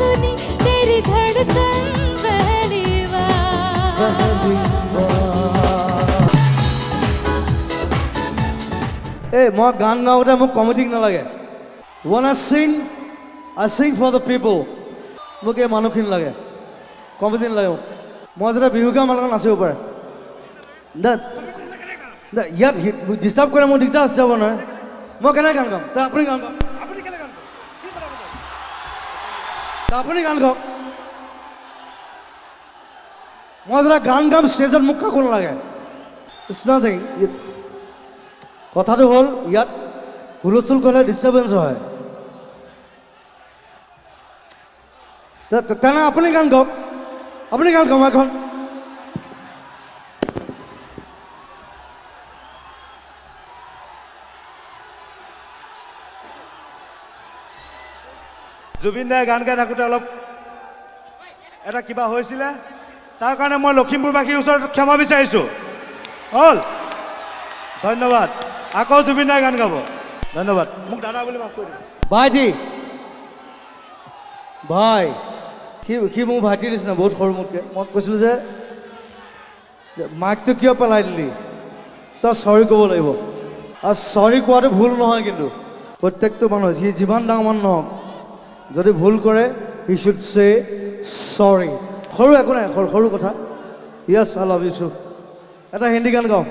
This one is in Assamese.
सुनी तेरी धड़कन पहली Hey, মই গান গাওঁতে মোক কমেডিক নালাগে When I sing for the people মোক এই মানুহখিনি লাগে কমেডি নালাগে মই যেতিয়া বিহু গাম লগত নাচিব পাৰে ইয়াত ডিষ্টাৰ্ব কৰে মোৰ দিগদাৰ আছে যাব নহয় মই কেনেকৈ গান গাম তা আপুনি গান গাওক আপুনি গান গাওক মই যেতিয়া গান গাম ষ্টেজত মোক কাকো নালাগে It's nothing কথাটো হ'ল ইয়াত হুলস্থুল কৰিলে ডিষ্টাৰ্বেঞ্চ হয় তেনে আপুনি গান গাওক আপুনি গান গাওক এখন জুবিন দাই গান গাই থাকোঁতে অলপ এটা কিবা হৈছিলে তাৰ কাৰণে মই লখিমপুৰবাসীৰ ওচৰত ক্ষমা বিচাৰিছোঁ হ'ল ধন্যবাদ আকৌ জুবিন দাই গান গাব ধন্যবাদ মোক দাদা বুলি মাফ কৰি দিয়ক ভাইটি ভাই সি মোৰ ভাইটিৰ নিচিনা বহুত সৰু মোতকৈ মই কৈছিলোঁ যে মাইকটো কিয় পেলাই দিলি তই চৰি ক'ব লাগিব আৰু চৰি কোৱাটো ভুল নহয় কিন্তু প্ৰত্যেকটো মানুহ সি যিমান ডাঙৰ মানুহ নহওক যদি ভুল কৰে হি শুড চে চৰি সৰু একো নাই সৰু কথা য়েছ আই লাভ ইউ টু এটা হিন্দী গান গাওঁ